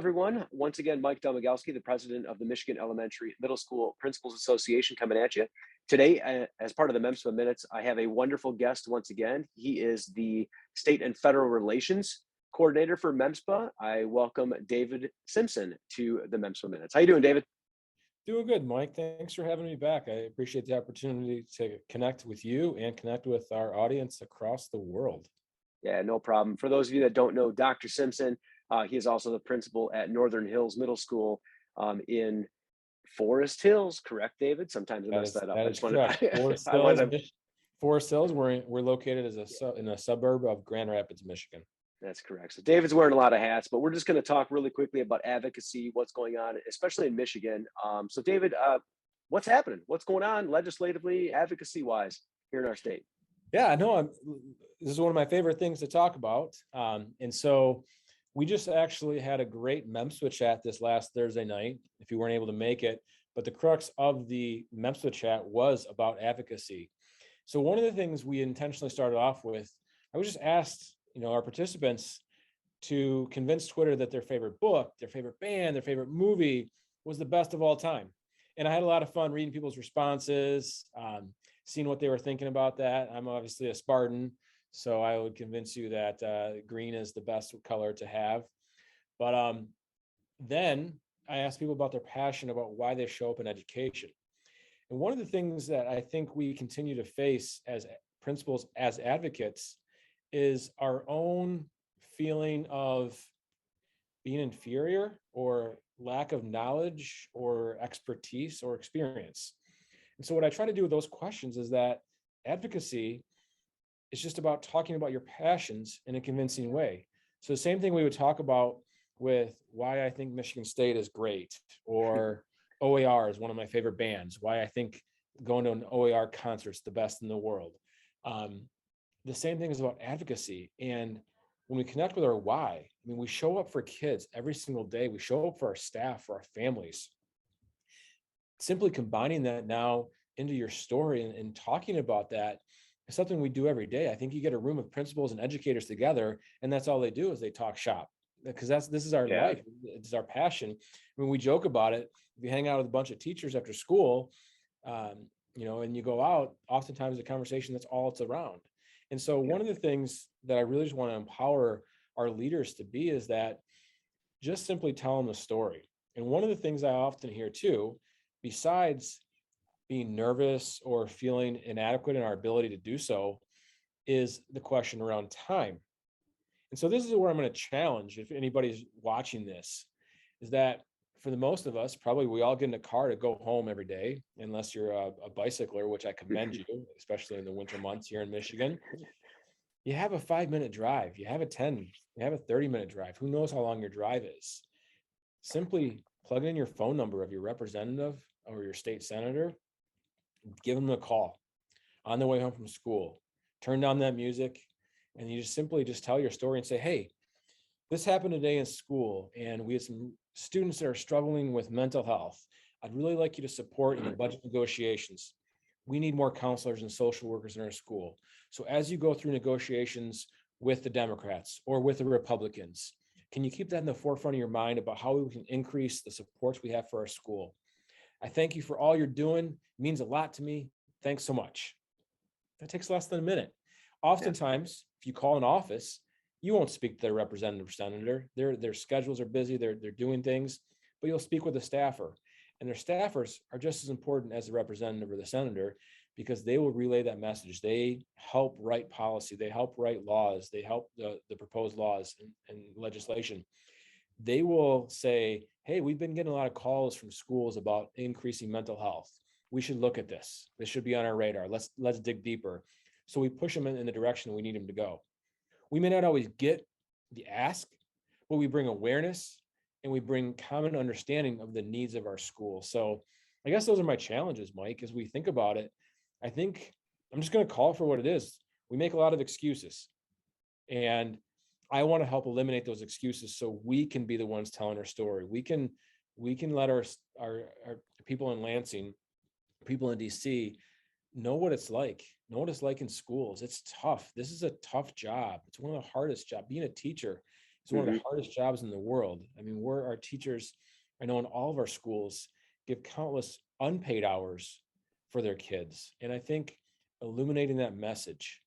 everyone. Once again, Mike Domagalski, the president of the Michigan Elementary Middle School Principals Association, coming at you. Today, as part of the MEMSPA Minutes, I have a wonderful guest once again. He is the State and Federal Relations Coordinator for MEMSPA. I welcome David Simpson to the MEMSPA Minutes. How you doing, David? Doing good, Mike. Thanks for having me back. I appreciate the opportunity to connect with you and connect with our audience across the world. Yeah, no problem. For those of you that don't know Dr. Simpson, he is also the principal at Northern Hills Middle School in Forest Hills, correct, David? Sometimes I mess that up. That is correct. Forest Hills, we're located in a suburb of Grand Rapids, Michigan. That's correct. So David's wearing a lot of hats, but we're just going to talk really quickly about advocacy, what's going on, especially in Michigan. So David, what's happening? What's going on legislatively, advocacy-wise here in our state? Yeah, no, this is one of my favorite things to talk about. And so we just actually had a great MEMSPA chat this last Thursday night, if you weren't able to make it. But the crux of the MEMSPA chat was about advocacy. So one of the things we intentionally started off with, I was just asked, our participants to convince Twitter that their favorite book, their favorite band, their favorite movie was the best of all time. And I had a lot of fun reading people's responses, seeing what they were thinking about that. I'm obviously a Spartan, so I would convince you that green is the best color to have. But then I asked people about their passion, about why they show up in education. And one of the things that I think we continue to face as principals, as advocates, is our own feeling of being inferior or lack of knowledge or expertise or experience. And so what I try to do with those questions is that advocacy is just about talking about your passions in a convincing way. So the same thing we would talk about with why I think Michigan State is great, or OAR is one of my favorite bands, why I think going to an OAR concert is the best in the world. The same thing is about advocacy. And when we connect with our why, we show up for kids every single day. We show up for our staff, for our families. Simply combining that now into your story and talking about that is something we do every day. I think you get a room of principals and educators together, and that's all they do is they talk shop, because this is our life. It's our passion. When we joke about it, if you hang out with a bunch of teachers after school, and you go out, oftentimes the conversation, that's all it's around. And so one of the things that I really just want to empower our leaders to be is that just simply tell them the story. And one of the things I often hear too, besides being nervous or feeling inadequate in our ability to do so, is the question around time. And so this is where I'm going to challenge, if anybody's watching this, is that for the most of us, probably we all get in a car to go home every day, unless you're a bicycler, which I commend you, especially in the winter months here in Michigan. You have a 5-minute drive, you have a 10, you have a 30-minute drive. Who knows how long your drive is? Simply plug in your phone number of your representative or your state senator, give them a call on the way home from school, turn down that music, and you just simply tell your story and say, hey, this happened today in school, and we had some students that are struggling with mental health. I'd really like you to support in the budget negotiations. We need more counselors and social workers in our school. So as you go through negotiations with the Democrats or with the Republicans, can you keep that in the forefront of your mind about how we can increase the supports we have for our school? I thank you for all you're doing. It means a lot to me. Thanks so much. That takes less than a minute. Oftentimes, if you call an office, you won't speak to their representative or senator. Their schedules are busy. They're doing things, but you'll speak with a staffer. And their staffers are just as important as the representative or the senator, because they will relay that message. They help write policy. They help write laws. They help the proposed laws and legislation. They will say, hey, we've been getting a lot of calls from schools about increasing mental health. We should look at this. This should be on our radar. Let's dig deeper. So we push them in the direction we need them to go. We may not always get the ask, but we bring awareness and we bring common understanding of the needs of our school. So I guess those are my challenges, Mike, as we think about it. I think I'm just going to call for what it is. We make a lot of excuses, and I want to help eliminate those excuses so we can be the ones telling our story. We can let our people in Lansing, people in DC, know what it's like in schools. It's tough. This is a tough job. It's one of the hardest jobs. Being a teacher It's one of the Hmm. hardest jobs in the world. I mean, our teachers, I know in all of our schools, give countless unpaid hours for their kids. And I think illuminating that message,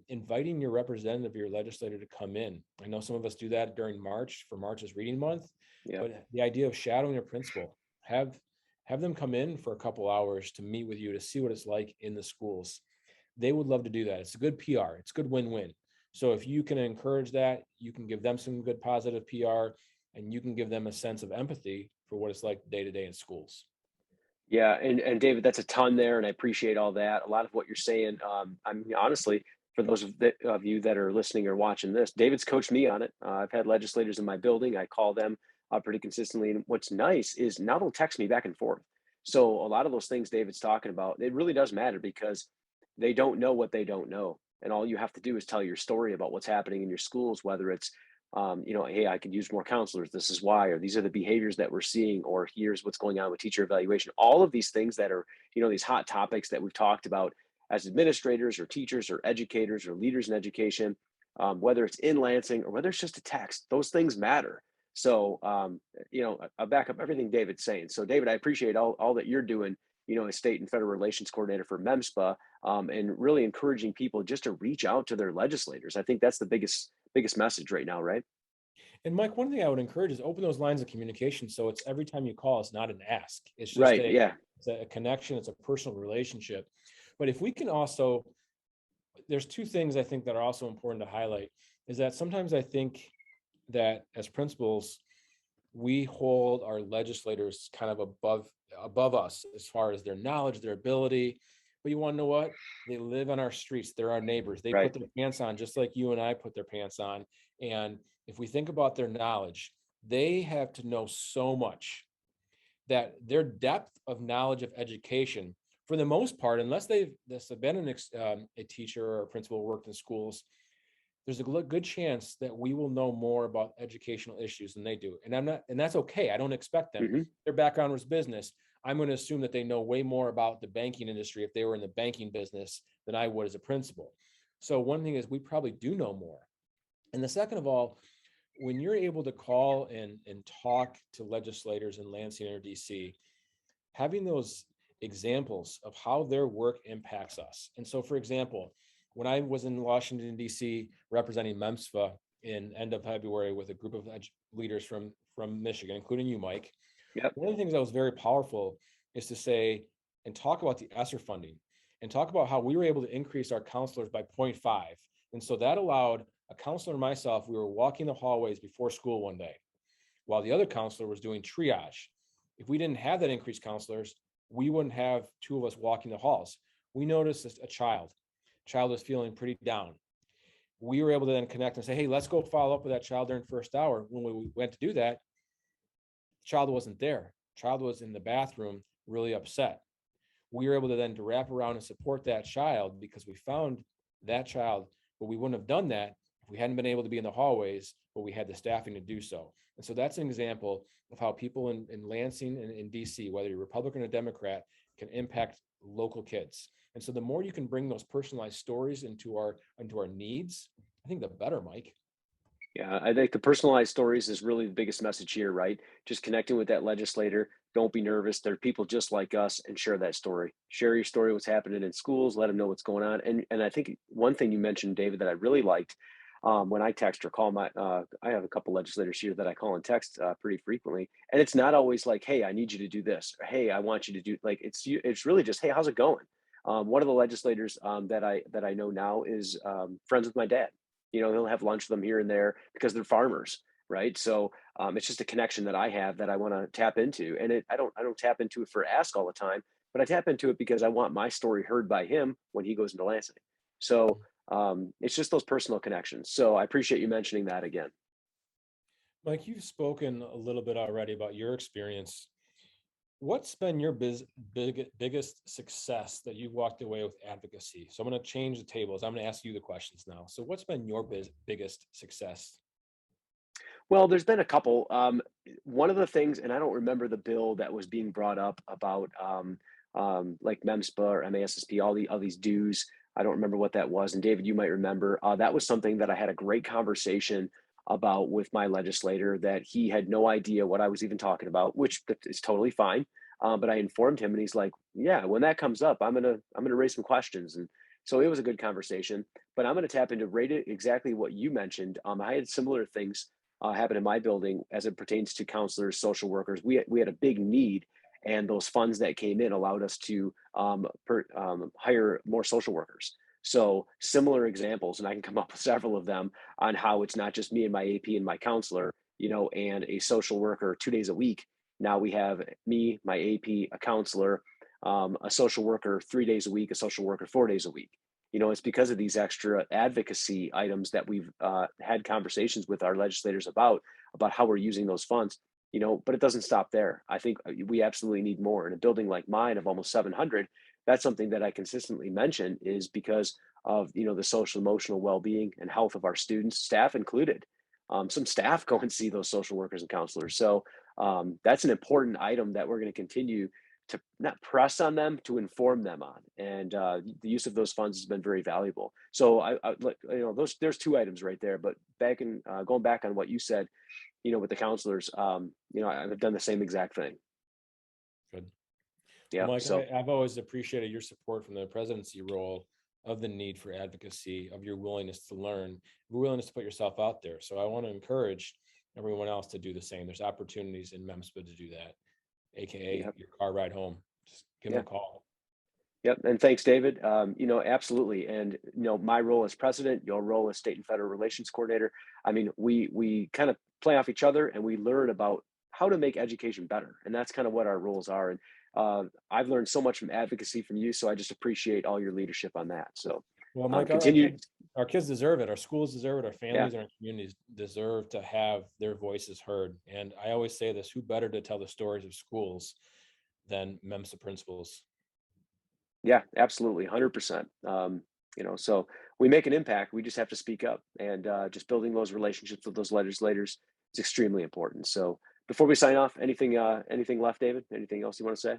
inviting your representative, your legislator to come in. I know some of us do that during March for March's Reading Month, Yeah. but the idea of shadowing a principal, have them come in for a couple hours to meet with you to see what it's like in the schools. They would love to do that. It's a good PR. It's good win-win. So if you can encourage that, you can give them some good positive PR, and you can give them a sense of empathy for what it's like day to day in schools. Yeah, and David, that's a ton there, and I appreciate all that. A lot of what you're saying. I mean, honestly, for those of you that are listening or watching this, David's coached me on it. I've had legislators in my building. I call them pretty consistently, and what's nice is now they'll text me back and forth. So a lot of those things David's talking about, it really does matter because they don't know what they don't know, and all you have to do is tell your story about what's happening in your schools, whether it's hey, I could use more counselors. This is why, or these are the behaviors that we're seeing, or here's what's going on with teacher evaluation. All of these things that are, these hot topics that we've talked about as administrators or teachers or educators or leaders in education, whether it's in Lansing or whether it's just a text, those things matter. So, I'll back up everything David's saying. So, David, I appreciate all that you're doing, as state and federal relations coordinator for MEMSPA, and really encouraging people just to reach out to their legislators. I think that's the biggest message right now, right? And Mike, one thing I would encourage is open those lines of communication. So it's every time you call, it's not an ask. It's just Right. Yeah. it's a connection. It's a personal relationship. But if we can also, there's two things I think that are also important to highlight is that sometimes I think that as principals, we hold our legislators kind of above us as far as their knowledge, their ability. But you want to know what? They live on our streets. They're our neighbors. They Right. put their pants on just like you and I put their pants on. And if we think about their knowledge, they have to know so much that their depth of knowledge of education, for the most part, unless they've been a teacher or a principal worked in schools, there's a good chance that we will know more about educational issues than they do. And that's okay. I don't expect them. Hmm. Their background was business. I'm going to assume that they know way more about the banking industry if they were in the banking business than I would as a principal. So one thing is we probably do know more. And the second of all, when you're able to call and talk to legislators in Lansing or DC, having those examples of how their work impacts us. And so, for example, when I was in Washington, D.C., representing MEMSPA in end of February with a group of leaders from Michigan, including you, Mike, Yep. one of the things that was very powerful is to say and talk about the ESSER funding and talk about how we were able to increase our counselors by 0.5. And so that allowed a counselor and myself, we were walking the hallways before school one day while the other counselor was doing triage. If we didn't have that increased counselors, we wouldn't have two of us walking the halls. We noticed a child was feeling pretty down. We were able to then connect and say, hey, let's go follow up with that child during first hour. When we went to do that, the child wasn't there. The child was in the bathroom, really upset. We were able to then to wrap around and support that child because we found that child, but we wouldn't have done that if we hadn't been able to be in the hallways, but we had the staffing to do so. And so that's an example of how people in Lansing and in DC, whether you're Republican or Democrat, can impact local kids. And so the more you can bring those personalized stories into our needs, I think the better, Mike. Yeah, I think the personalized stories is really the biggest message here, right? Just connecting with that legislator. Don't be nervous. They're people just like us, and share that story. Share your story, what's happening in schools. Let them know what's going on. And I think one thing you mentioned, David, that I really liked, when I text or call I have a couple legislators here that I call and text pretty frequently, and it's not always like, "Hey, I need you to do this," or "Hey, I want you to do," like it's really just, "Hey, how's it going?" One of the legislators that I know now is friends with my dad. He'll have lunch with them here and there because they're farmers, right? So it's just a connection that I have that I want to tap into, and I don't tap into it for ask all the time, but I tap into it because I want my story heard by him when he goes into Lansing. So it's just those personal connections. So I appreciate you mentioning that again. Mike, you've spoken a little bit already about your experience. What's been your biggest success that you walked away with advocacy? So I'm going to change the tables. I'm going to ask you the questions now. So what's been your biggest success? Well, there's been a couple. One of the things, and I don't remember the bill that was being brought up about like MEMSPA or MASSP, all these dues. I don't remember what that was. And David, you might remember. That was something that I had a great conversation about with my legislator that he had no idea what I was even talking about, which is totally fine. But I informed him, and he's like, "Yeah, when that comes up, I'm gonna raise some questions." And so it was a good conversation. But I'm gonna tap into right exactly what you mentioned. I had similar things happen in my building as it pertains to counselors, social workers. We had a big need, and those funds that came in allowed us to hire more social workers. So similar examples, and I can come up with several of them on how it's not just me and my AP and my counselor, and a social worker 2 days a week. Now we have me, my AP, a counselor, a social worker 3 days a week, a social worker 4 days a week. It's because of these extra advocacy items that we've had conversations with our legislators about how we're using those funds. But it doesn't stop there. I think we absolutely need more. In a building like mine of almost 700, that's something that I consistently mention is because of the social emotional well-being and health of our students, staff included. Some staff go and see those social workers and counselors. So that's an important item that we're going to continue to not press on them, to inform them on. And the use of those funds has been very valuable. So there's two items right there. But going back on what you said, with the counselors, I've done the same exact thing. Good. Yeah. Well, Mike, So I've always appreciated your support from the presidency role of the need for advocacy, of your willingness to learn, your willingness to put yourself out there. So I want to encourage everyone else to do the same. There's opportunities in MEMSPA to do that, AKA yeah, your car ride home. Just give them yeah. a call. Yep, and thanks, David. Absolutely. And my role as president, your role as state and federal relations coordinator. I mean, we kind of play off each other, and we learn about how to make education better, and that's kind of what our roles are. And I've learned so much from advocacy from you, so I just appreciate all your leadership on that. So Well, Mike, continue. our kids deserve it. Our schools deserve it. Our Yeah, families and our communities deserve to have their voices heard. And I always say this: who better to tell the stories of schools than MEMSA principals? yeah, absolutely, 100%. So we make an impact. We just have to speak up, and just building those relationships with those legislators is extremely important. So before we sign off, anything left, David? Anything else you want to say?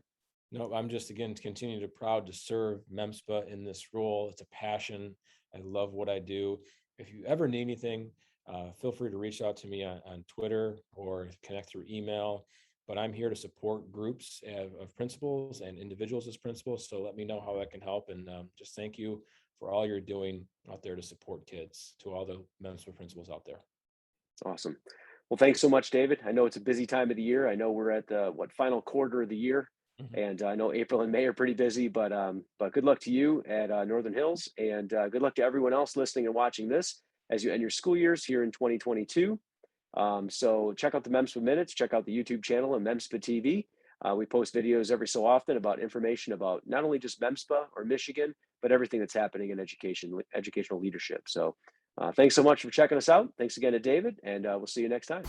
No, I'm just again continue to proud to serve MEMSPA in this role. It's a passion. I love what I do. If you ever need anything, feel free to reach out to me on Twitter or connect through email. But I'm here to support groups of principals and individuals as principals. So let me know how that can help. And just thank you for all you're doing out there to support kids, to all the MEMSPA principals out there. Awesome. Well, thanks so much, David. I know it's a busy time of the year. I know we're at the final quarter of the year, Mhm. and I know April and May are pretty busy. But good luck to you at Northern Hills, and good luck to everyone else listening and watching this as you end your school years here in 2022. So check out the MEMSPA Minutes. Check out the YouTube channel and MEMSPA TV. We post videos every so often about information about not only just MEMSPA or Michigan, but everything that's happening in educational leadership. So thanks so much for checking us out. Thanks again to David, and we'll see you next time.